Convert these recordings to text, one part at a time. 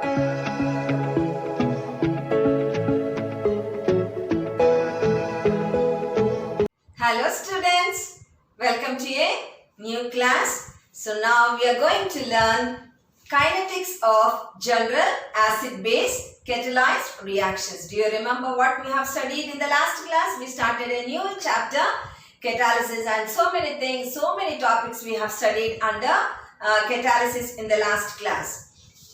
Hello students, welcome to a new class. So now we are going to learn kinetics of general acid-base catalyzed reactions. Do you remember what we have studied in the last class? We started a new chapter, catalysis, and so many things, so many topics we have studied under catalysis in the last class.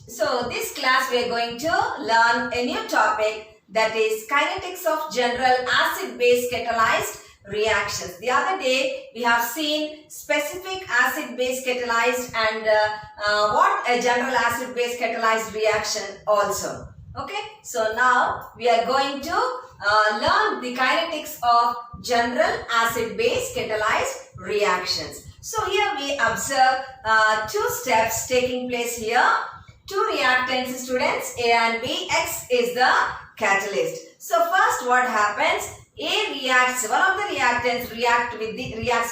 So this class we are going to learn a new topic, that is kinetics of general acid-base catalyzed reactions. The other day we have seen specific acid-base catalyzed and what a general acid-base catalyzed reaction also. Okay, so now we are going to learn the kinetics of general acid-base catalyzed reactions. So here we observe two steps taking place here. Two reactants, students, A and B. X is the catalyst. So first what happens? A reacts, one of the reactants reacts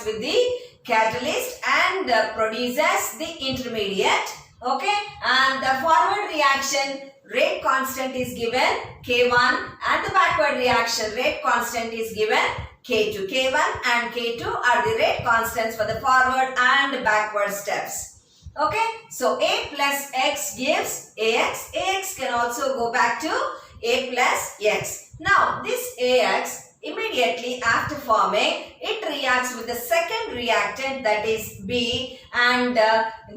with the catalyst and produces the intermediate. Okay, and the forward reaction rate constant is given K1 and the backward reaction rate constant is given K2. K1 and K2 are the rate constants for the forward and backward steps. Okay, so A plus X gives AX. AX can also go back to A plus X. Now this AX, immediately after forming, it reacts with the second reactant, that is B, and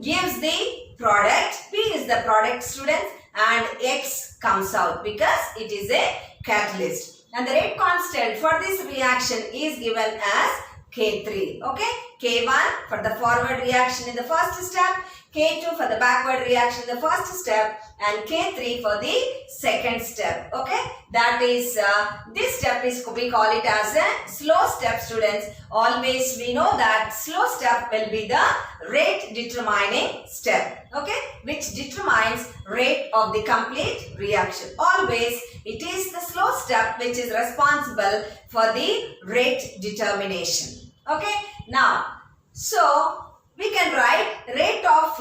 gives the product. B is the product, students, and X comes out because it is a catalyst. And the rate constant for this reaction is given as K3. Okay, K1 for the forward reaction in the first step, K2 for the backward reaction in the first step, and K3 for the second step. Okay, that is this step is, we call it as a slow step, students. Always we know that slow step will be the rate determining step. Okay, which determines rate of the complete reaction. Always it is the slow step which is responsible for the rate determination. Okay, now so we can write rate of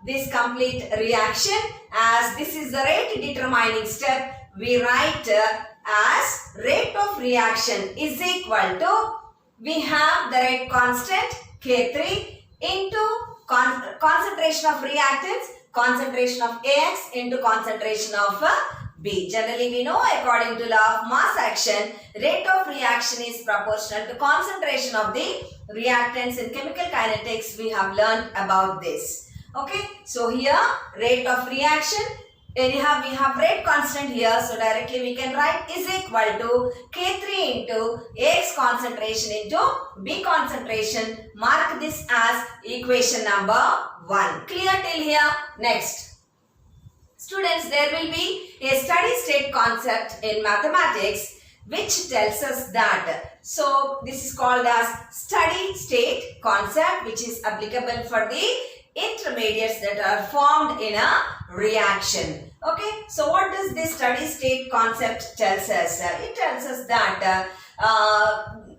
this complete reaction as this is the rate determining step. We write as rate of reaction is equal to, we have the rate constant K3 into concentration of reactants, concentration of AX into concentration of B. Generally we know, according to law of mass action, rate of reaction is proportional to concentration of the reactants. In chemical kinetics we have learned about this. Okay, so here rate of reaction, anyhow we have rate constant here, so directly we can write is equal to K3 into AX concentration into B concentration. Mark this as equation number 1. Clear till here? Next. Students, there will be a steady state concept in mathematics which tells us that. So this is called as steady state concept, which is applicable for the intermediates that are formed in a reaction. Okay, so what does this steady state concept tells us? It tells us that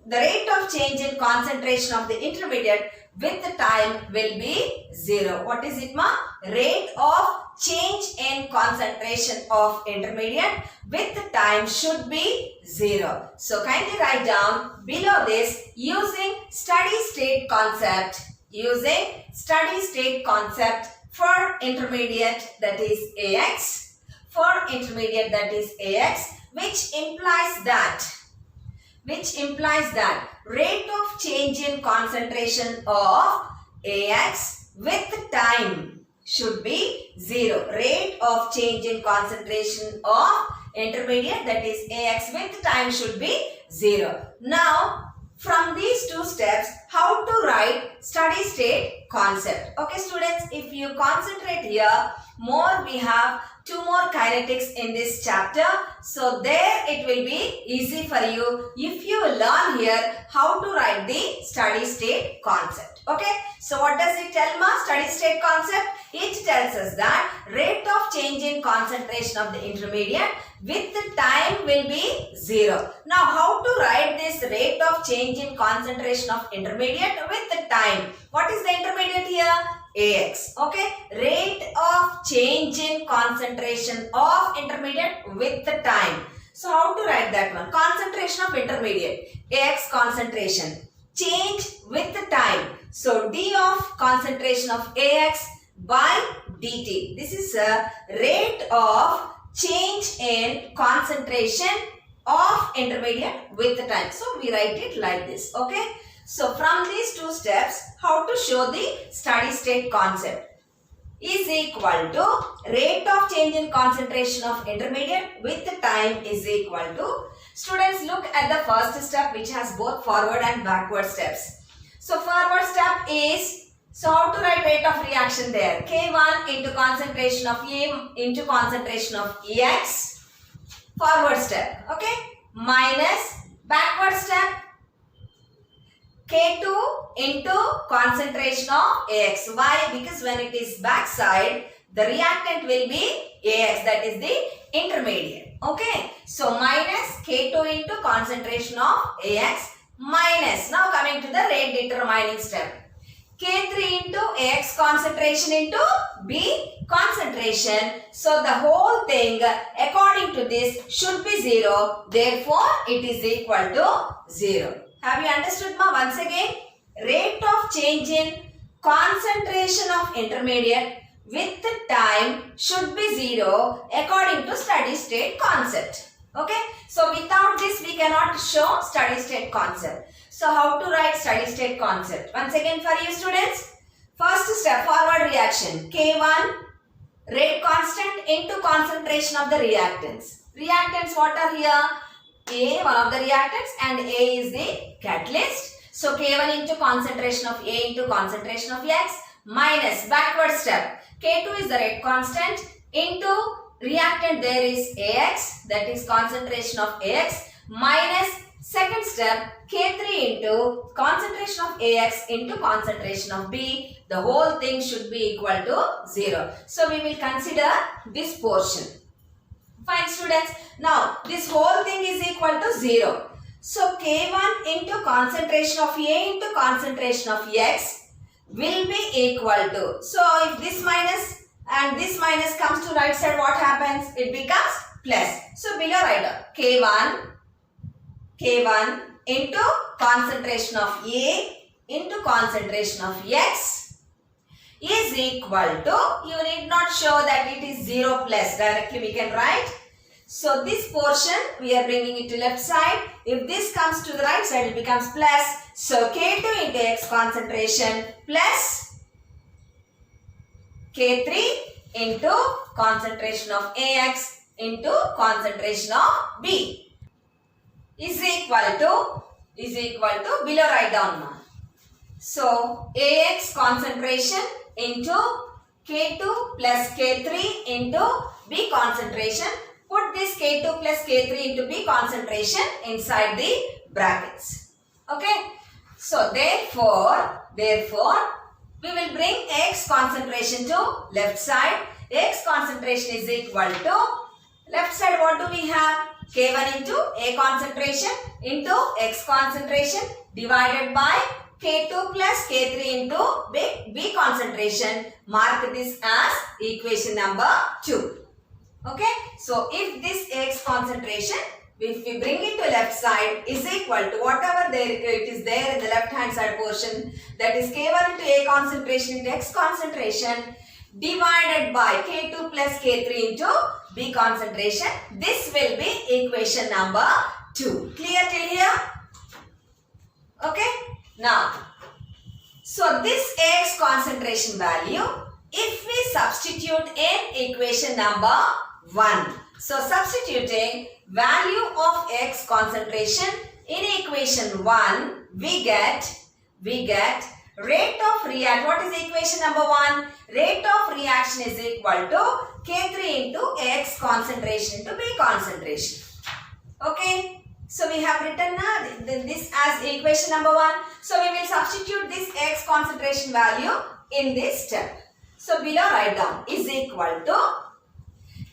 the rate of change in concentration of the intermediate with the time will be 0. What is it, ma? Rate of change in concentration of intermediate with the time should be 0. So kindly write down below this using steady state concept. Using steady state concept for intermediate, that is AX. For intermediate, that is AX, which implies that rate of change in concentration of AX with time should be 0. Rate of change in concentration of intermediate, that is AX with time should be 0. Now from these two steps, how to write steady state concept. Okay students, if you concentrate here more, we have two more kinetics in this chapter. So there it will be easy for you if you learn here how to write the steady state concept. Okay, so what does it tell, ma? Steady state concept, it tells us that rate of change in concentration of the intermediate with the time will be 0. Now how to write this rate of change in concentration of intermediate with the time? What is the intermediate here? AX. Okay, rate of change in concentration of intermediate with the time. So how to write that one? Concentration of intermediate, AX concentration, change with the time. So D of concentration of AX by dt. This is a rate of change in concentration of intermediate with the time. So we write it like this. Okay. So from these two steps, how to show the steady state concept is equal to rate of change in concentration of intermediate with the time is equal to. Students, look at the first step which has both forward and backward steps. So forward step is, so how to write rate of reaction there? K1 into concentration of E into concentration of EX. Forward step. Okay. Minus backward step. K2 into concentration of AX. Why? Because when it is backside, the reactant will be AX, that is the intermediate. Okay. So minus K2 into concentration of AX minus. Now coming to the rate determining step. K3 into AX concentration into B concentration. So the whole thing according to this should be 0. Therefore, it is equal to 0. Have you understood, ma? Once again, rate of change in concentration of intermediate with the time should be 0 according to steady state concept. Okay. So without this we cannot show steady state concept. So how to write steady state concept? Once again for you students. First step, forward reaction. K1 rate constant into concentration of the reactants. Reactants what are here? A, one of the reactants, and A is the catalyst. So K1 into concentration of A into concentration of X minus backward step. K2 is the rate constant into reactant there is AX, that is concentration of AX minus second step K3 into concentration of AX into concentration of B. The whole thing should be equal to 0. So we will consider this portion. Fine students. Now this whole thing is equal to 0. So K1 into concentration of A into concentration of X will be equal to. So if this minus and this minus comes to right side, what happens? It becomes plus. So below write down K1 into concentration of A into concentration of X is equal to, you need not show that it is 0 plus, directly we can write. So this portion we are bringing it to left side. If this comes to the right side, it becomes plus. So K2 into X concentration plus K3 into concentration of AX into concentration of B is equal to below write down. So AX concentration into K2 plus K3 into B concentration. Put this K2 plus K3 into B concentration inside the brackets. Okay. So therefore we will bring X concentration to left side. X concentration is equal to, left side what do we have? K1 into A concentration into X concentration divided by K2 plus K3 into B concentration. Mark this as equation number 2. Okay. So if this X concentration, if we bring it to left side, is equal to whatever there it is there in the left hand side portion, that is K1 into A concentration into X concentration divided by K2 plus K3 into B concentration. This will be equation number 2. Clear till here? Okay. Now, so this X concentration value, if we substitute in equation number 1. So substituting value of X concentration in equation 1, we get rate of reaction. What is equation number 1? Rate of reaction is equal to K3 into X concentration into B concentration. Okay. So we have written this as equation number 1. So we will substitute this X concentration value in this step. So below write down is equal to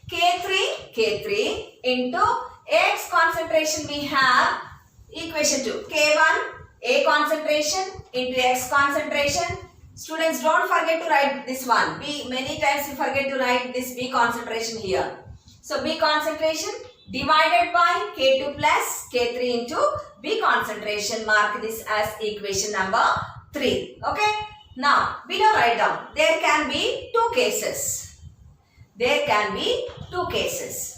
K3 into X concentration we have equation 2. K1 A concentration into X concentration. Students, don't forget to write this one. B, many times you forget to write this B concentration here. So B concentration divided by K2 plus K3 into B concentration. Mark this as equation number 3. Okay. Now, below write down. There can be two cases. There can be two cases.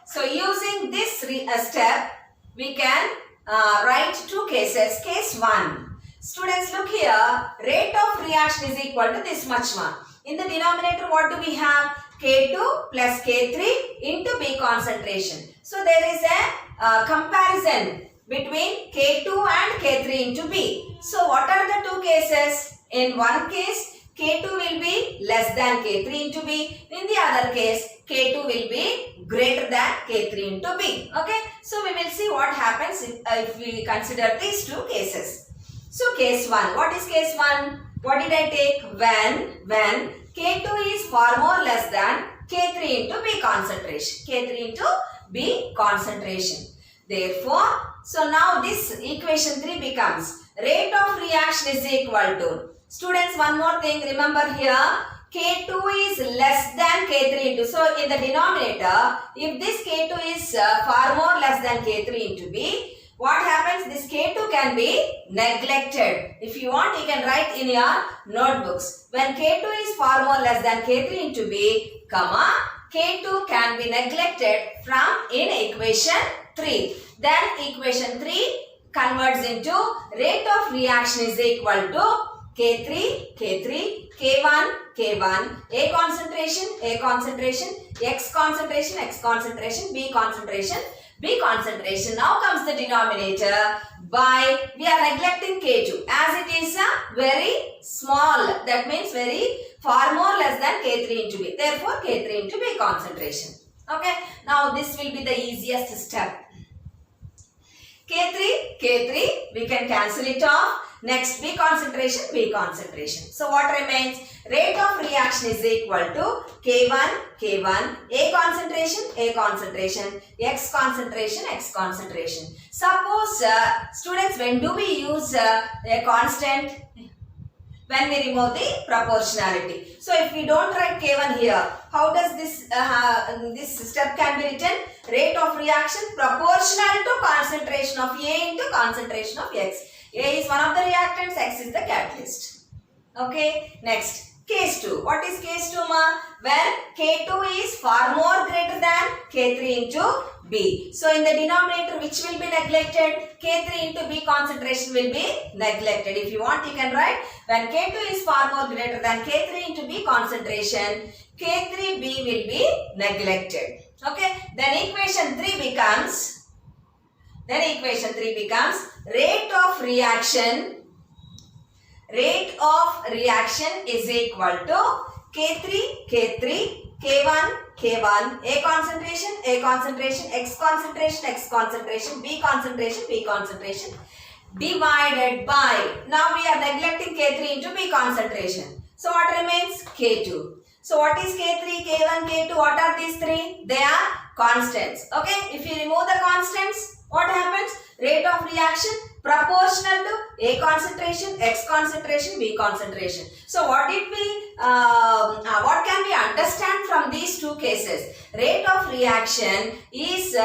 So, using this step, we can write two cases. Case 1. Students, look here. Rate of reaction is equal to this much one. In the denominator, what do we have? K2 plus K3 into B concentration. So, there is a comparison between K2 and K3 into B. So, what are the two cases? In one case, K2 will be less than K3 into B. In the other case, K2 will be greater than K3 into B. Okay. So, we will see what happens if we consider these two cases. So, case 1. What is case 1? What did I take? When K2 is far more less than K3 into B concentration. K3 into B concentration. Therefore, so now this equation 3 becomes rate of reaction is equal to. Students, one more thing, remember here, K2 is less than K3 into. So, in the denominator, if this K2 is far more less than K3 into B, what happens? This K2 can be neglected. If you want, you can write in your notebooks. When K2 is far more less than K3 into B, comma, K2 can be neglected from in equation 3. Then equation 3 converts into rate of reaction is equal to K3, K3, K1, K1, A concentration, X concentration, B concentration, B concentration. Now comes the denominator by, we are neglecting K2 as it is a very small, that means very far more less than K3 into B. Therefore, K3 into B concentration. Okay. Now this will be the easiest step. K3, we can cancel it off. Next, B concentration. So, what remains? Rate of reaction is equal to K1, A concentration, X concentration. Suppose, students, when do we use a constant? When we remove the proportionality. So, if we don't write K1 here, how does this step can be written? Rate of reaction proportional to concentration of A into concentration of X. A is one of the reactants, X is the catalyst. Okay. Next, case 2. What is case 2, ma? When K2 is far more greater than K3 into B. So, in the denominator, which will be neglected? K3 into B concentration will be neglected. If you want, you can write when K2 is far more greater than K3 into B concentration, K3B will be neglected. Okay. Then equation 3 becomes rate of reaction is equal to K3, K1, A concentration, X concentration, B concentration divided by, now we are neglecting K3 into B concentration. So what remains? K2. So what is K3, K1, K2? What are these three? They are constants. Okay. If you remove the constants, what happens? Rate of reaction proportional to A concentration, X concentration, B concentration. So what can we understand from these two cases? Rate of reaction is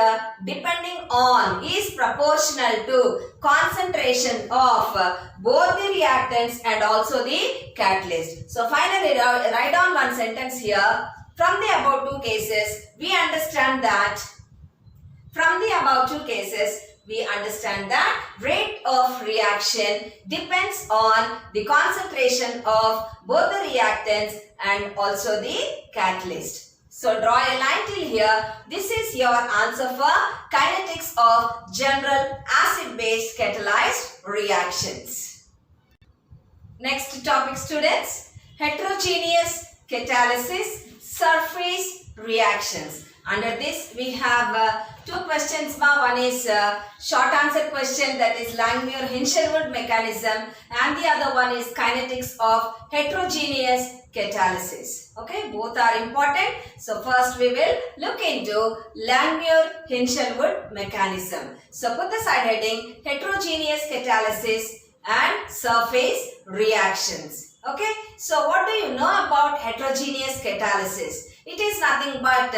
proportional to concentration of both the reactants and also the catalyst. So finally, write down one sentence here. From the above two cases, we understand that rate of reaction depends on the concentration of both the reactants and also the catalyst. So draw a line till here. This is your answer for kinetics of general acid-base catalyzed reactions. Next topic, students, heterogeneous catalysis surface reactions. Under this, we have two questions. One is short answer question, that is Langmuir-Hinshelwood mechanism, and the other one is kinetics of heterogeneous catalysis. Okay, both are important. So first we will look into Langmuir-Hinshelwood mechanism. So put the side heading heterogeneous catalysis and surface reactions. Okay, so what do you know about heterogeneous catalysis? It is nothing but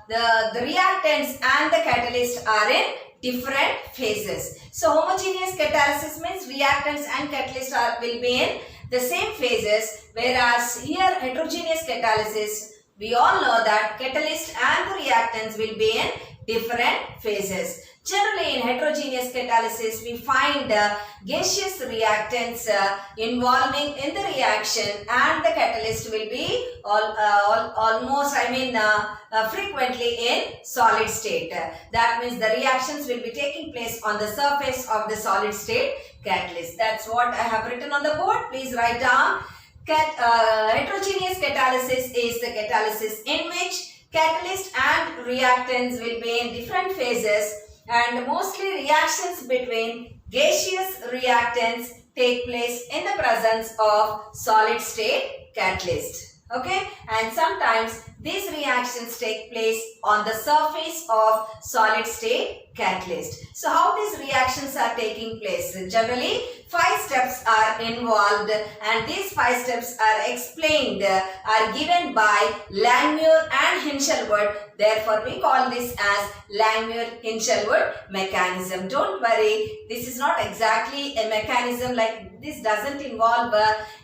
the reactants and the catalyst are in different phases. So homogeneous catalysis means reactants and catalyst will be in the same phases, whereas here heterogeneous catalysis, we all know that catalyst and the reactants will be in different phases. Generally, in heterogeneous catalysis, we find gaseous reactants involving in the reaction, and the catalyst will be almost, frequently in solid state. That means the reactions will be taking place on the surface of the solid state catalyst. That's what I have written on the board. Please write down. Heterogeneous catalysis is the catalysis in which catalyst and reactants will be in different phases, and mostly reactions between gaseous reactants take place in the presence of solid state catalyst. Okay, and sometimes these reactions take place on the surface of solid state catalyst. So how these reactions are taking place? Generally, 5 steps are involved, and these 5 steps are explained, are given by Langmuir and Hinshelwood. Therefore, we call this as Langmuir-Hinshelwood mechanism. Don't worry, this is not exactly a mechanism like this, doesn't involve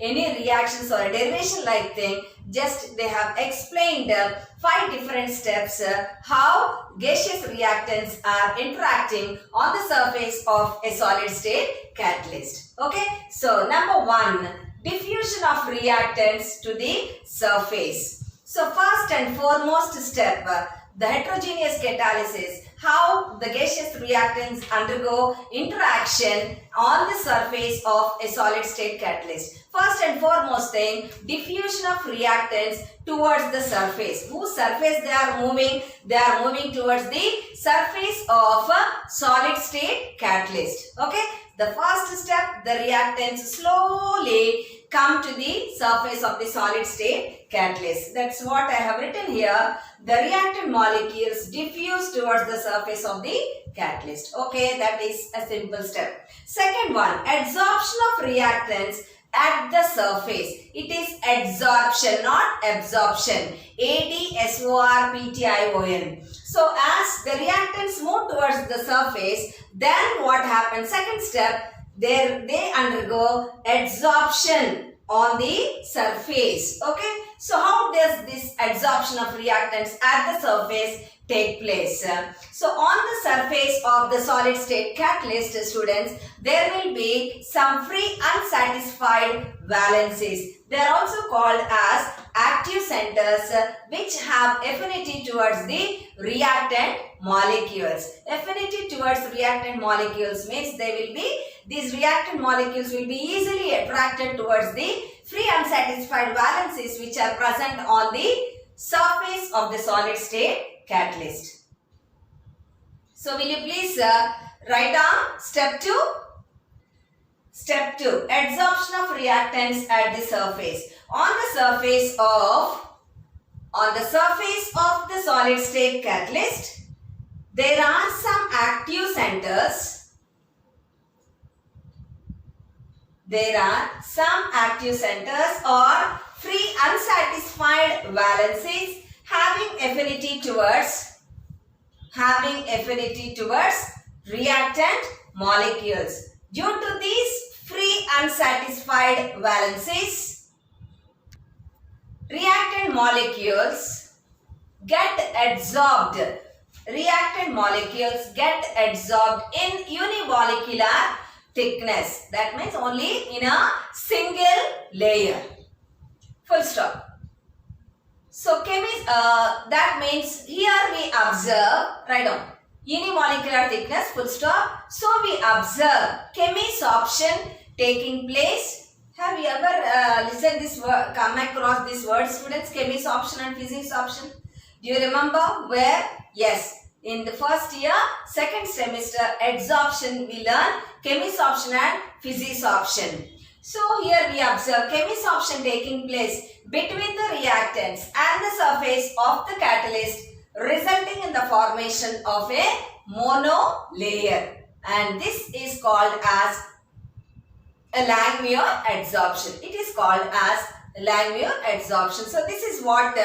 any reactions or a derivation like thing. Just they have explained 5 different steps how gaseous reactants are interacting on the surface of a solid state catalyst. Okay, so number 1, diffusion of reactants to the surface. So first and foremost step, the heterogeneous catalysis, how the gaseous reactants undergo interaction on the surface of a solid state catalyst. First and foremost thing, diffusion of reactants towards the surface. Whose surface they are moving? They are moving towards the surface of a solid state catalyst. Okay, the first step, the reactants slowly come to the surface of the solid state catalyst. That's what I have written here. The reactant molecules diffuse towards the surface of the catalyst. Okay, that is a simple step. Second one, adsorption of reactants at the surface. It is adsorption, not absorption. ADSORPTION. So as the reactants move towards the surface, then what happens? Second step, they undergo adsorption on the surface. Okay, so how does this adsorption of reactants at the surface take place? So on the surface of the solid state catalyst, students, there will be some free unsatisfied valencies. They are also called as active centers, which have affinity towards the reactant molecules. Affinity towards reactant molecules means these reactant molecules will be easily attracted towards the free unsatisfied valencies which are present on the surface of the solid state catalyst. So will you please write down step 2? Step 2, adsorption of reactants at the surface. On the surface of the solid state catalyst, there are some active centers. There are some active centers or free unsatisfied valencies having affinity towards reactant molecules. Due to these free unsatisfied valencies, reactant molecules get adsorbed. Reactant molecules get adsorbed in unimolecular thickness. That means only in a single layer. Full stop. So that means here we observe, write down, unimolecular thickness, full stop. So we observe chemisorption taking place. Have you ever listened this word, come across this word, students, chemisorption and physisorption? Do you remember where? Yes. In the first year, second semester, adsorption, we learn chemisorption and physisorption. So here we observe chemisorption taking place between the reactants and the surface of the catalyst, resulting in the formation of a monolayer, and this is called as a Langmuir adsorption. It is called as Langmuir adsorption. So this is what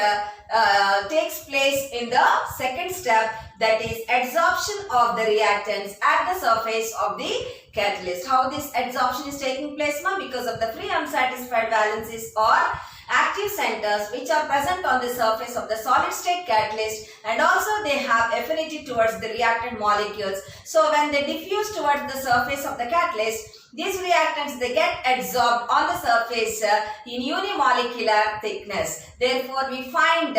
takes place in the second step, that is adsorption of the reactants at the surface of the catalyst. How this adsorption is taking place, ma? Because of the free unsatisfied valencies or active centers which are present on the surface of the solid state catalyst, and also they have affinity towards the reactant molecules. So when they diffuse towards the surface of the catalyst, these reactants, they get adsorbed on the surface in unimolecular thickness. Therefore, we find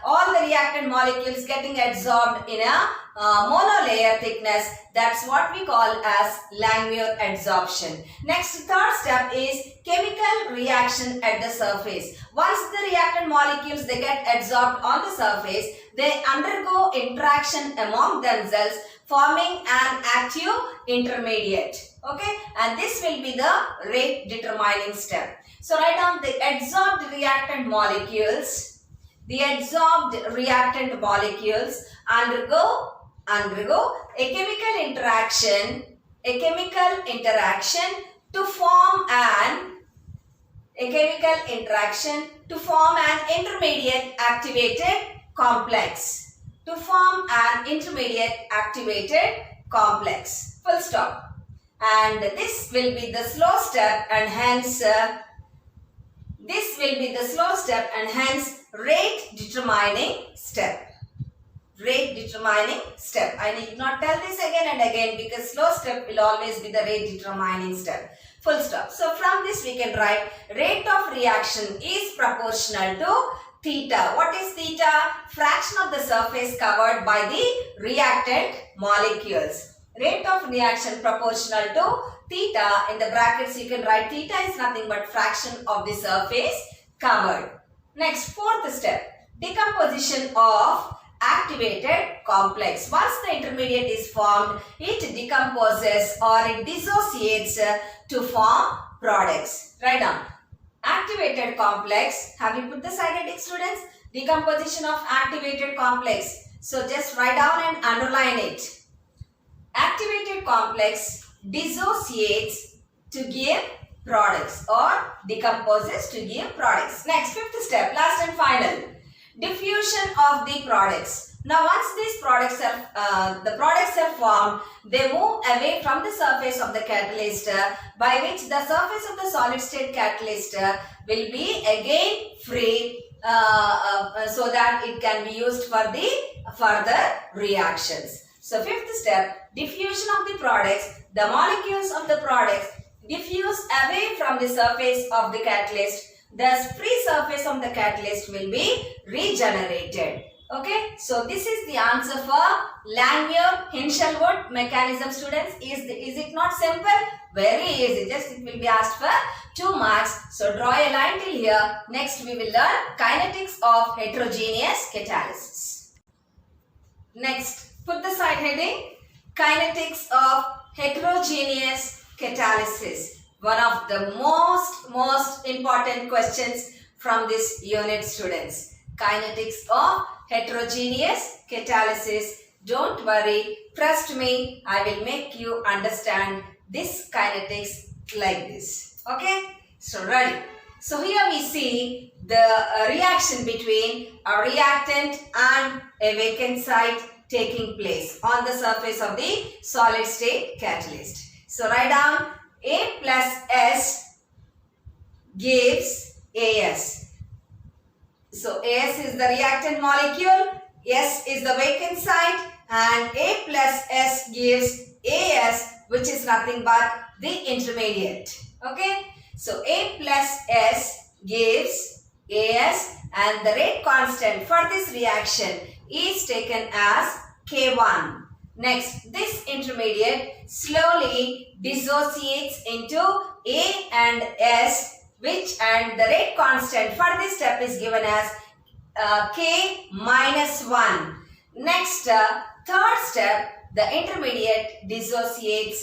all the reactant molecules getting adsorbed in a monolayer thickness. That's what we call as Langmuir adsorption. Next, third step is chemical reaction at the surface. Once the reactant molecules, they get adsorbed on the surface, they undergo interaction among themselves, forming an active intermediate. Okay, and this will be the rate determining step. So write down the adsorbed reactant molecules. The adsorbed reactant molecules undergo a chemical interaction to form an intermediate activated complex. Full stop. And this will be the slow step, and hence rate determining step. I need not tell this again and again, because slow step will always be the rate determining step. Full stop. So from this we can write rate of reaction is proportional to theta. What is theta? Fraction of the surface covered by the reactant molecules. Rate of reaction proportional to theta. In the brackets you can write theta is nothing but fraction of the surface covered. Next, fourth step, decomposition of activated complex. Once the intermediate is formed, it decomposes or it dissociates to form products. Write down activated complex. Have you put the cytotic, students? Decomposition of activated complex. So just write down and underline it. Activated complex dissociates to give products or decomposes to give products. Next, fifth step, last and final, diffusion of the products. Now once these products are formed, they move away from the surface of the catalyst, by which the surface of the solid state catalyst will be again free, so that it can be used for the further reactions. So fifth step, diffusion of the products. The molecules of the products diffuse away from the surface of the catalyst. Thus, free surface of the catalyst will be regenerated. Okay, so this is the answer for Langmuir-Hinshelwood mechanism, students. Is it not simple? Very easy. Just it will be asked for 2 marks. So draw a line till here. Next, we will learn kinetics of heterogeneous catalysis. Next, put the side heading, kinetics of heterogeneous catalysis. One of the most important questions from this unit, students. Kinetics of heterogeneous catalysis. Don't worry, trust me, I will make you understand this kinetics like this. Okay, so ready. So here we see the reaction between a reactant and a vacant site taking place on the surface of the solid state catalyst. So write down A plus S gives AS. So AS is the reactant molecule, S is the vacant site, and A plus S gives AS, which is nothing but the intermediate. Okay, so A plus S gives AS, and the rate constant for this reaction is taken as K1. Next, this intermediate slowly dissociates into A and S, and the rate constant for this step is given as K minus 1. Next, third step, the intermediate dissociates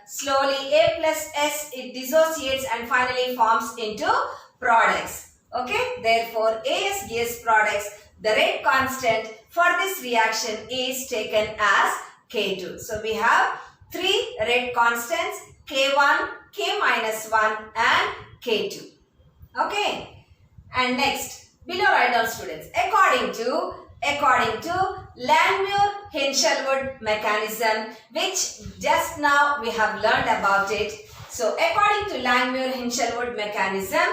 slowly. A plus S, it dissociates and finally forms into products. Okay, therefore AS gives products. The rate constant for this reaction is taken as K2. So we have 3 rate constants, K1, K minus 1 and K2. Okay. And next, below write down students. According to Langmuir-Hinshelwood mechanism, which just now we have learned about it. So according to Langmuir-Hinshelwood mechanism,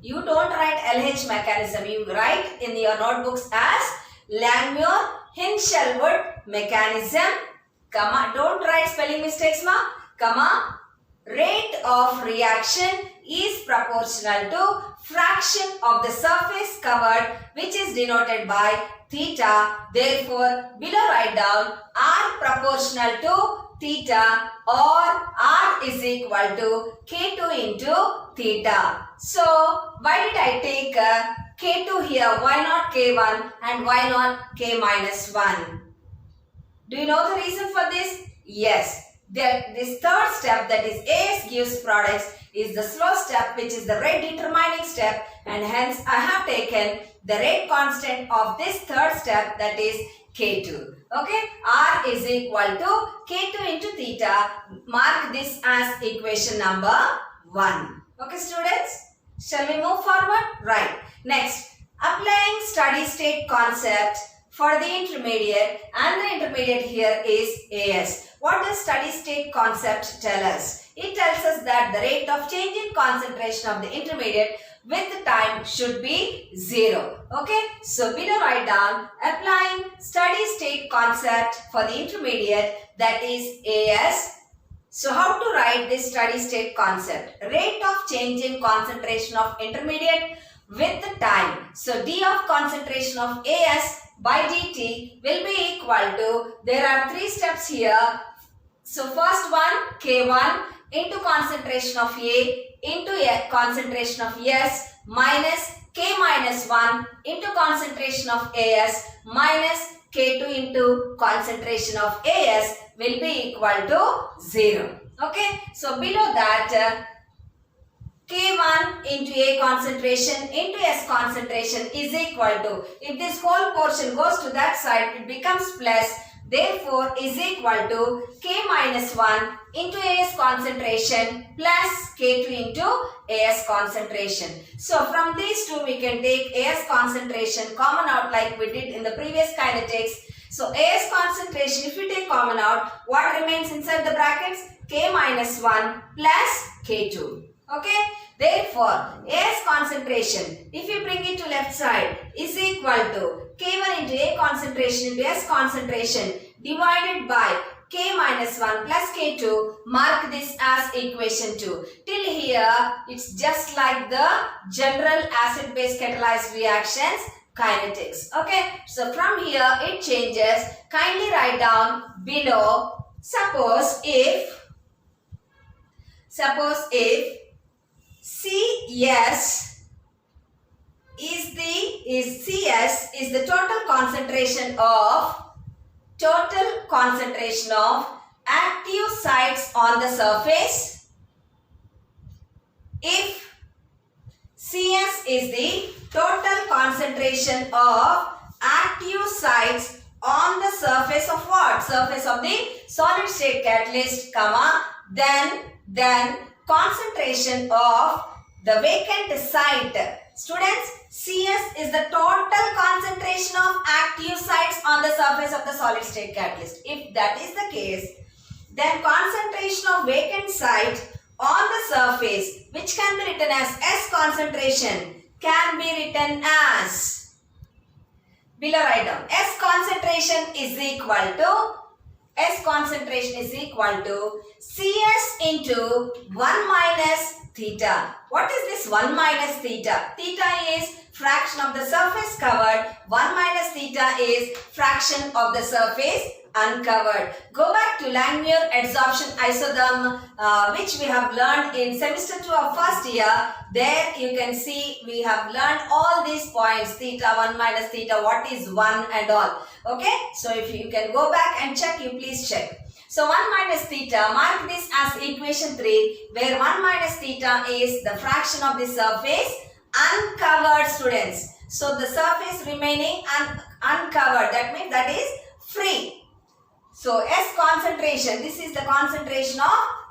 you don't write LH mechanism. You write in your notebooks as Langmuir-Hinshelwood mechanism, comma, don't write spelling mistakes, comma, rate of reaction is proportional to fraction of the surface covered, which is denoted by theta. Therefore, below write down R proportional to theta, or R is equal to K2 into theta. So, why did I take K2 here? Why not K1 and why not K minus 1? Do you know the reason for this? Yes. This third step, that is AS gives products, is the slow step, which is the rate determining step, and hence I have taken the rate constant of this third step, that is K2. Okay, R is equal to K2 into theta. Mark this as equation number 1. Okay, students, shall we move forward? Right. Next, applying steady state concept for the intermediate, and the intermediate here is AS. What does steady state concept tell us? It tells us that the rate of change in concentration of the intermediate with the time should be 0. Okay, so below write down applying steady state concept for the intermediate, that is AS. So how to write this steady state concept? Rate of change in concentration of intermediate with the time. So d of concentration of AS by dt will be equal to, there are 3 steps here. So first one, K1 into concentration of A into concentration of S minus K minus 1 into concentration of AS minus K2 into concentration of AS will be equal to 0. Okay, so below that K1 into A concentration into S concentration is equal to, if this whole portion goes to that side, it becomes plus, therefore is equal to K minus 1 into AS concentration plus K2 into AS concentration. So from these two we can take AS concentration common out like we did in the previous kinetics. So AS concentration, if you take common out, what remains inside the brackets? K minus 1 plus K2. Okay, therefore AS concentration, if you bring it to left side, is equal to K1 into A concentration into S concentration divided by K minus 1 plus K2. Mark this as equation 2. Till here, it's just like the general acid-base catalyzed reactions kinetics. Okay, so from here it changes. Kindly write down below. Suppose if CS is the total concentration of active sites on the surface. If CS is the total concentration of active sites on the surface of what? Surface of the solid state catalyst, comma, then concentration of the vacant site. Students, CS is the total concentration of active sites on the surface of the solid state catalyst. If that is the case, then concentration of vacant site on the surface, which can be written as S concentration, can be written as, below write down, S concentration is equal to CS into 1 minus theta. What is this 1 minus theta? Theta is fraction of the surface covered. 1 minus theta is fraction of the surface uncovered. Go back to Langmuir adsorption isotherm, which we have learned in semester 2 of first year. There you can see we have learned all these points, theta, 1 minus theta, what is 1 and all. Okay, so if you can go back and check, you please check. So 1 minus theta, mark this as equation 3, where 1 minus theta is the fraction of the surface uncovered, students. So the surface remaining uncovered, that means that is free. So S concentration, this is the concentration of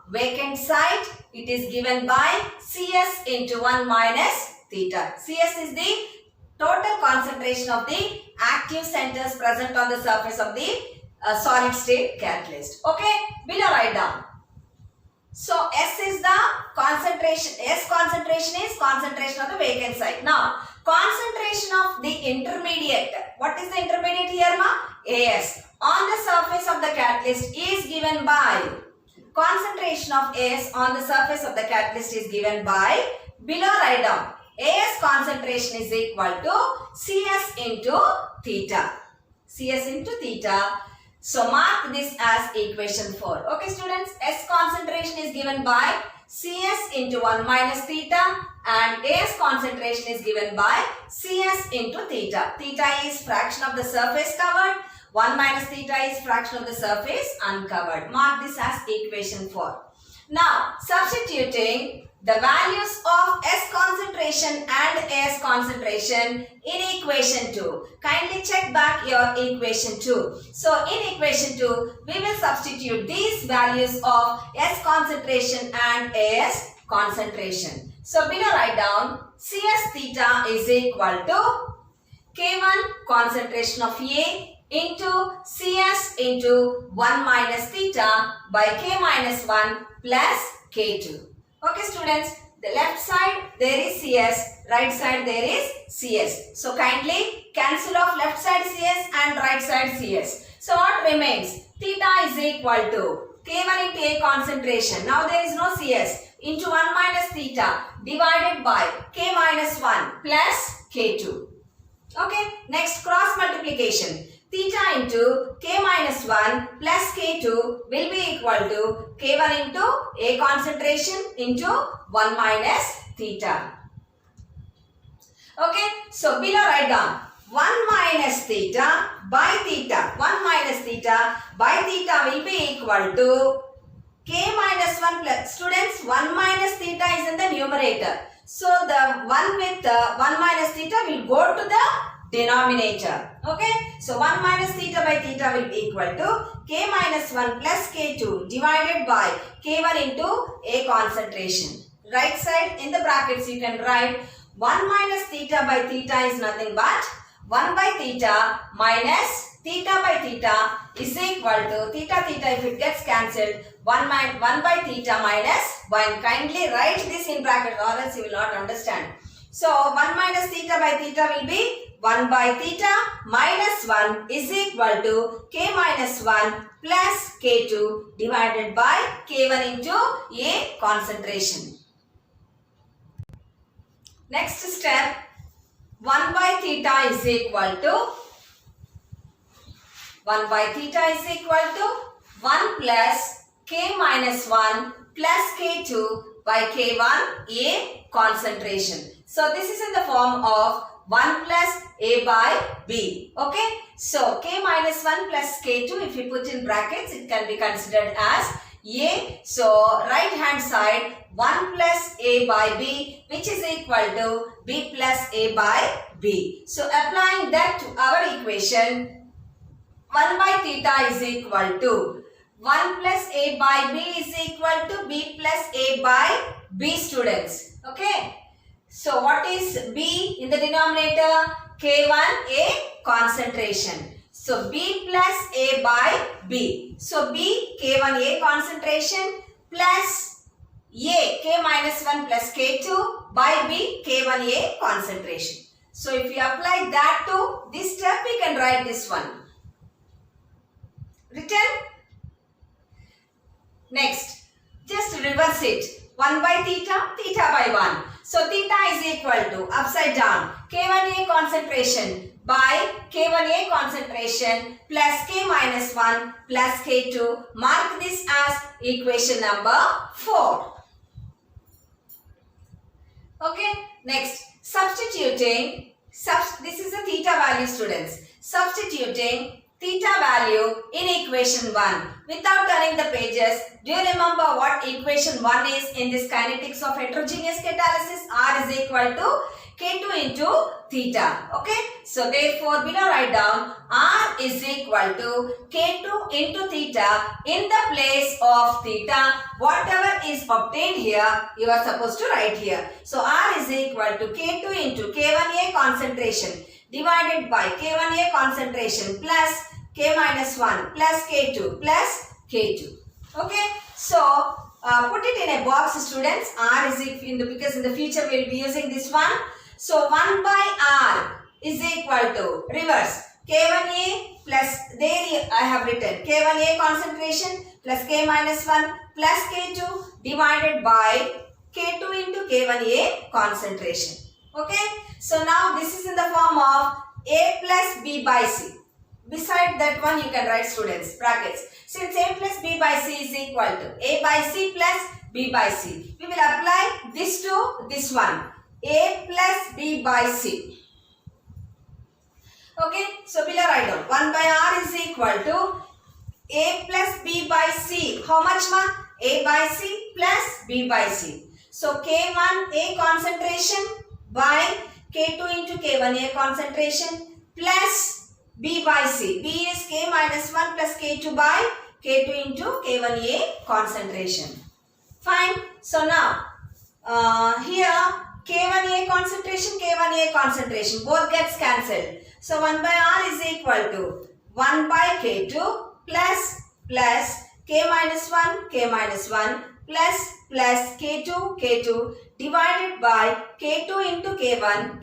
vacant site it is given by Cs into 1 minus theta. Cs is the total concentration of the active centers present on the surface of the solid state catalyst. Okay, below write down. So S is the concentration. S concentration is concentration of the vacant site. Now concentration of the intermediate. What is the intermediate here, ma? As on the surface of the catalyst is given by, concentration of As on the surface of the catalyst is given by, below write down, As concentration is equal to Cs into theta. Cs into theta. So mark this as equation 4. Okay students, S concentration is given by Cs into 1 minus theta and As concentration is given by Cs into theta. Theta is fraction of the surface covered. 1 minus theta is fraction of the surface uncovered. Mark this as equation 4. Now substituting the values of S concentration and As concentration in equation 2. Kindly check back your equation 2. So in equation 2, we will substitute these values of S concentration and As concentration. So below write down, Cs theta is equal to K1 concentration of A into Cs into 1 minus theta by K minus 1 plus K2. Okay students, the left side there is Cs, right side there is Cs. So kindly cancel off left side Cs and right side Cs. So what remains? Theta is equal to K1 into A concentration. Now there is no Cs, into 1 minus theta divided by K minus 1 plus K2. Okay, next cross multiplication. Theta into K minus 1 plus K2 will be equal to K1 into A concentration into 1 minus theta. Okay, so below write down 1 minus theta by theta. 1 minus theta by theta will be equal to K minus 1 plus. Students, 1 minus theta is in the numerator. So the 1 with 1 minus theta will go to the denominator. Okay, so 1 minus theta by theta will be equal to K minus 1 plus K2 divided by K1 into A concentration. Right side in the brackets you can write 1 minus theta by theta is nothing but 1 by theta minus theta by theta is equal to theta if it gets cancelled 1 by theta minus 1. Kindly write this in brackets or else you will not understand. So 1 minus theta by theta will be 1 by theta minus 1 is equal to K minus 1 plus K2 divided by K1 into A concentration. Next step, 1 by theta is equal to 1 by theta is equal to 1 plus K minus 1 plus K2 by K1 A concentration. So this is in the form of 1 plus A by B. Okay. So K minus 1 plus K2, if you put in brackets, it can be considered as A. So right hand side 1 plus A by B, which is equal to B plus A by B. So applying that to our equation, 1 by theta is equal to 1 plus A by B is equal to B plus A by B, students. Okay. So what is B in the denominator? K1 A concentration. So B plus A by B. So B K1 A concentration plus A K minus 1 plus K2 by B K1 A concentration. So if you apply that to this step, we can write this one. Written? Next, just reverse it. 1 by theta, theta by 1. So theta is equal to, upside down, K1A concentration by K1A concentration plus K minus 1 plus K2. Mark this as equation number 4. Okay, next, substituting, this is the theta value, students. Substituting theta value in equation 1 without turning the pages. Do you remember what equation 1 is in this kinetics of heterogeneous catalysis? R is equal to K2 into theta. Okay. So therefore below write down R is equal to K2 into theta. In the place of theta, whatever is obtained here, you are supposed to write here. So R is equal to K2 into K1A concentration divided by K1A concentration plus K minus 1 plus K2 plus K2. Okay. So put it in a box, students. R is equal, because in the future we will be using this one. So 1 by R is equal to reverse K1A plus, there I have written K1A concentration plus K minus 1 plus K2 divided by K2 into K1A concentration. Okay. So now this is in the form of A plus B by C. Beside that one you can write, students, brackets. Since A plus B by C is equal to A by C plus B by C, we will apply this to this one. A plus B by C. Okay. So below write down 1 by R is equal to A plus B by C. How much ma? A by C plus B by C. So K1A concentration by K2 into K1A concentration plus B by C. B is K minus 1 plus K2 by K2 into K1A concentration. Fine. So now here K1A concentration both gets cancelled. So 1 by R is equal to 1 by K2 plus K minus 1 plus K2 divided by K2 into K1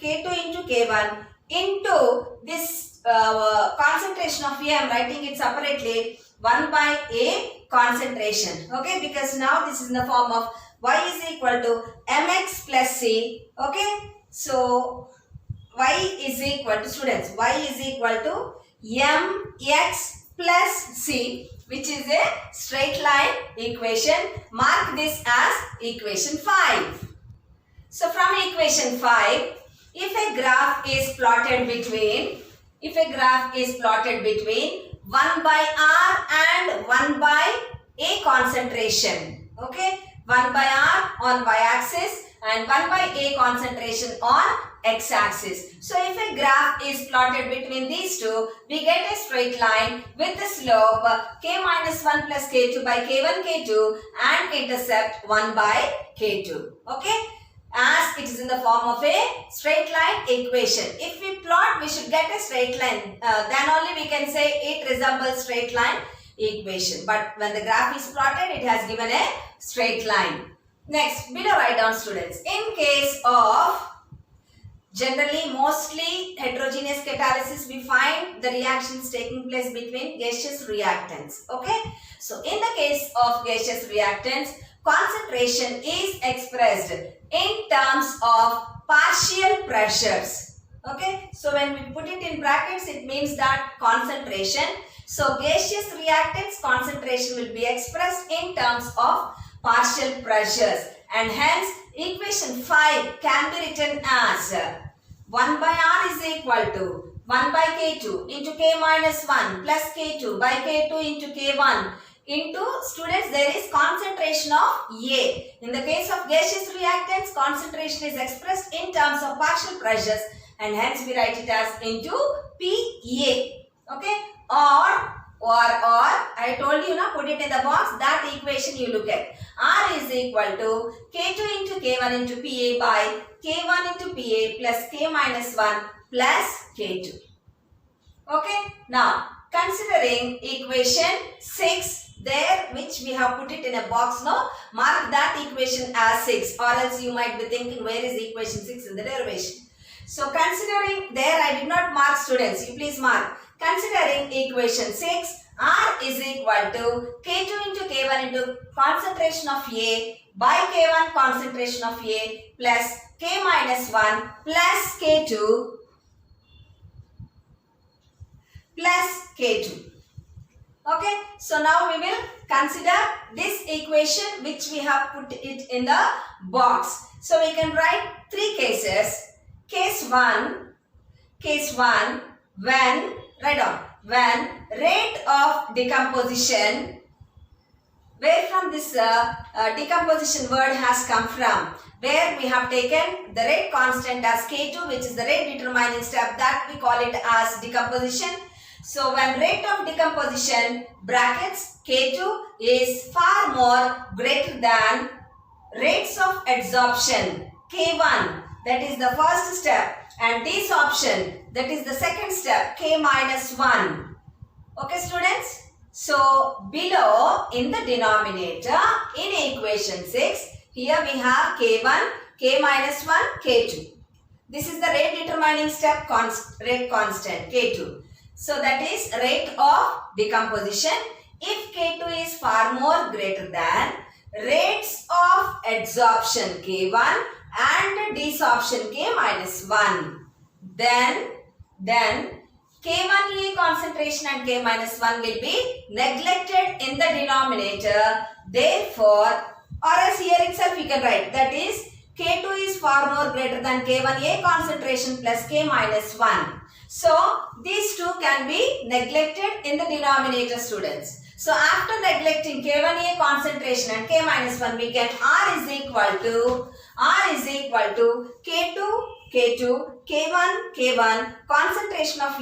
into this concentration of A. I am writing it separately, 1 by A concentration. Okay, because now this is in the form of Y is equal to mx plus c. Okay, so Y is equal to, students, Y is equal to mx plus c, which is a straight line equation. Mark this as equation 5. So from equation 5, if a graph is plotted between 1 by R and 1 by A concentration. Okay, 1 by R on y-axis and 1 by A concentration on x-axis. So if a graph is plotted between these two, we get a straight line with the slope k minus 1 plus k2 by k1 k2 and intercept 1 by k2. Okay, as it is in the form of a straight line equation. If we plot, we should get a straight line. Then only we can say it resembles straight line equation. But when the graph is plotted, it has given a straight line. Next, below write down, students. In case of generally mostly heterogeneous catalysis, we find the reactions taking place between gaseous reactants. Okay. So in the case of gaseous reactants, concentration is expressed in terms of partial pressures. Okay. So when we put it in brackets, it means that concentration. So gaseous reactants concentration will be expressed in terms of partial pressures, and hence equation 5 can be written as 1 by R is equal to 1 by K2 into K minus 1 plus K2 by K2 into K1 into, students, there is concentration of A. In the case of gaseous reactants, concentration is expressed in terms of partial pressures, and hence we write it as into PA. Okay, or I told you now, put it in the box. That equation you look at. R is equal to K2 into K1 into PA by K1 into PA plus K minus 1 plus K2. Okay. Now, considering equation 6 there, which we have put it in a box now, mark that equation as 6, or else you might be thinking, where is equation 6 in the derivation? So, considering there, I did not mark, students. You please mark. Considering equation 6, R is equal to K2 into K1 into concentration of A by K1 concentration of A plus K minus 1 plus K2 plus K2. Okay, so now we will consider this equation which we have put it in the box. So we can write 3 cases. Case 1, when, write down, when rate of decomposition where from this decomposition word has come from, where we have taken the rate constant as K2, which is the rate determining step, that we call it as decomposition. So when rate of decomposition brackets K2 is far more greater than rates of adsorption K1, that is the first step, and desorption, that is the second step, K minus 1. Okay students? So below in the denominator in equation 6, here we have K1, K minus 1, K2. This is the rate determining step rate constant K2. So that is rate of decomposition if K2 is far more greater than rates of adsorption K1 and desorption K minus 1. Then K1A concentration and K minus 1 will be neglected in the denominator. Therefore, or as here itself we can write, that is K2 is far more greater than K1A concentration plus K minus 1. So, these two can be neglected in the denominator, students. So, after neglecting K1A concentration and K minus 1, we get R is equal to K2, K2, K1, K1, concentration of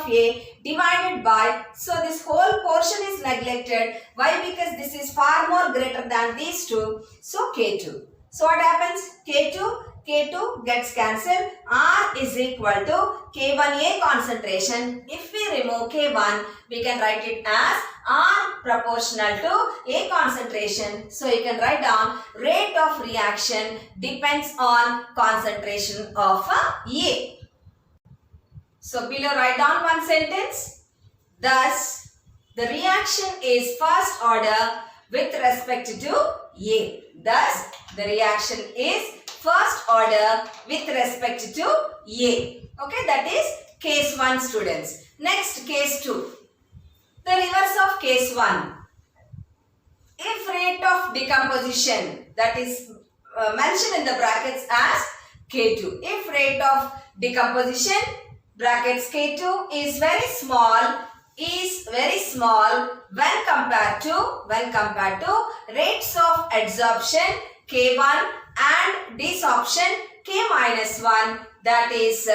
A divided by, so this whole portion is neglected. Why? Because this is far more greater than these two. So, K2. So, what happens? K2 gets cancelled. R is equal to K1A concentration. If we remove K1, we can write it as R proportional to A concentration. So, you can write down rate of reaction depends on concentration of A. So, below write down one sentence. Thus, the reaction is first order with respect to A. Thus, the reaction is first order with respect to A. Okay, that is case 1, students. Next, case 2. The reverse of case 1. If rate of decomposition, that is mentioned in the brackets as K2. If rate of decomposition brackets K2 is very small when compared to rates of adsorption K1 and desorption K minus 1, that is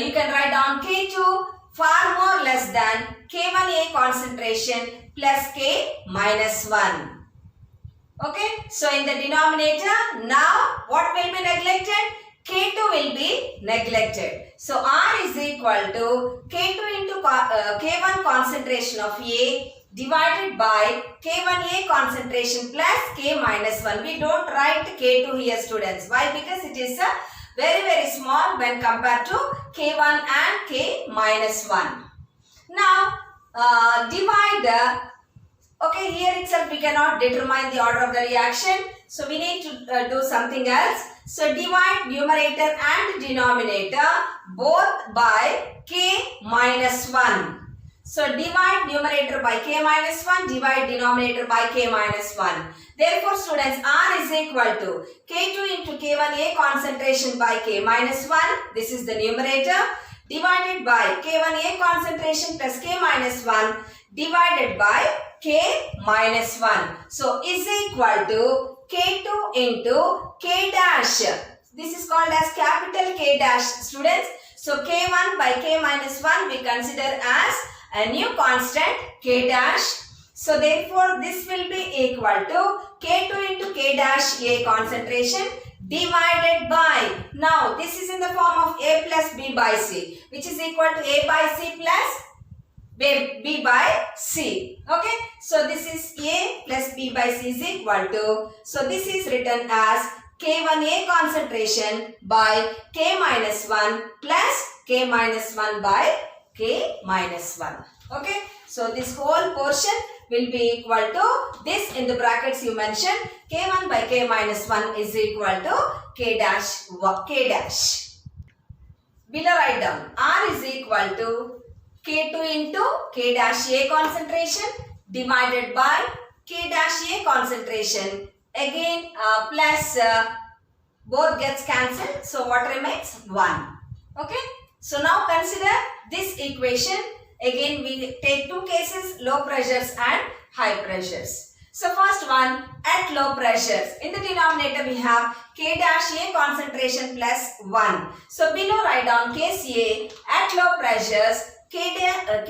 you can write down K2 far more less than K1A concentration plus K minus 1. Okay, so in the denominator now what will be neglected? K2 will be neglected. So R is equal to K2 into K1 concentration of A divided by K1A concentration plus K minus 1. We don't write K2 here, students. Why? Because it is very small when compared to K1 and K minus 1. Now divide. Okay, here itself we cannot determine the order of the reaction. So we need to do something else. So divide numerator and denominator both by K minus 1. So divide numerator by K minus 1, divide denominator by K minus 1. Therefore, students, R is equal to K2 into K1A concentration by K minus 1. This is the numerator. Divided by K1A concentration plus K minus 1 divided by K minus 1. So, is equal to K2 into K dash. This is called as capital K dash, students. So, K1 by K minus 1 we consider as a new constant K dash. So, therefore, this will be equal to K2 into K dash A concentration divided by, now this is in the form of A plus B by C, which is equal to A by C plus B by C. Okay, so this is A plus B by C is equal to, so this is written as K1A concentration by K minus 1 plus K minus 1 by K minus 1. Okay, so this whole portion will be equal to this in the brackets you mentioned, K1 by K minus 1 is equal to K dash K dash. Below write down R is equal to K2 into K dash A concentration divided by K dash A concentration. Again plus both gets cancelled. So what remains? 1. Okay. So now consider this equation. Again, we take two cases, low pressures and high pressures. So first one, at low pressures. In the denominator we have K dash A concentration plus 1. So below write down case A. At low pressures, K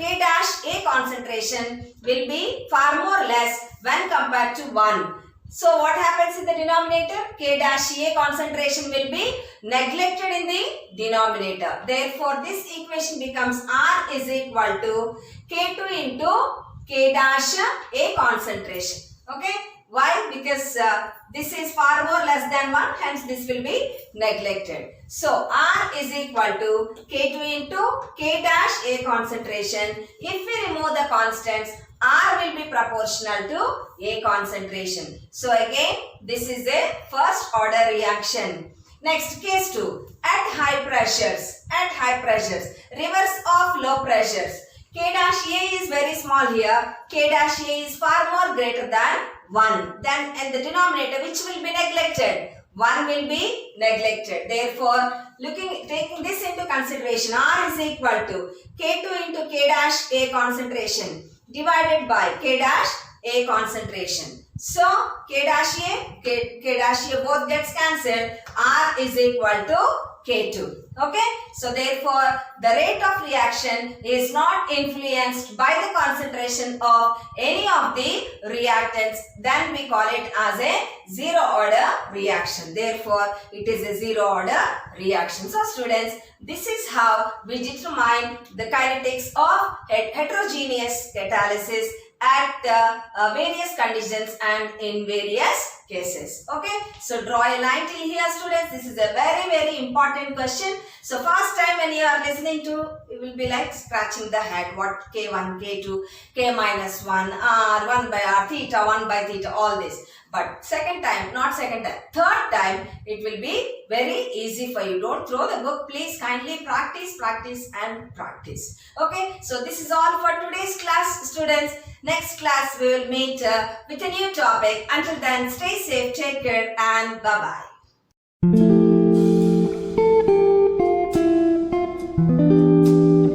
dash A concentration will be far more less when compared to 1. So what happens in the denominator? K dash A concentration will be neglected in the denominator. Therefore, this equation becomes R is equal to K2 into K dash A concentration. Okay? Why? Because this is far more less than 1, hence this will be neglected. So, R is equal to K2 into K dash A concentration. If we remove the constants, R will be proportional to A concentration. So, again, this is a first order reaction. Next, case 2. At high pressures, reverse of low pressures. K dash A is very small here. K dash A is far more greater than 1. Then in the denominator, which will be neglected? 1 will be neglected. Therefore, taking this into consideration, R is equal to K2 into K dash A concentration divided by K dash A concentration. So, K dash A both gets cancelled. R is equal to K2. Okay. So, therefore, the rate of reaction is not influenced by the concentration of any of the reactants. Then we call it as a zero order reaction. Therefore, it is a zero order reaction. So, students, this is how we determine the kinetics of heterogeneous catalysis at various conditions and in various cases. Okay. So, draw a line till here, students. This is a very important question. So, first time when you are listening to, you will be like scratching the head. What K1, K2, K minus 1, R, 1 by R, theta, 1 by theta, all this. But third time, it will be very easy for you. Don't throw the book. Please kindly practice and practice. Okay. So, this is all for today's class, students. Next class, we will meet with a new topic. Until then, stay safe, take care, and bye-bye.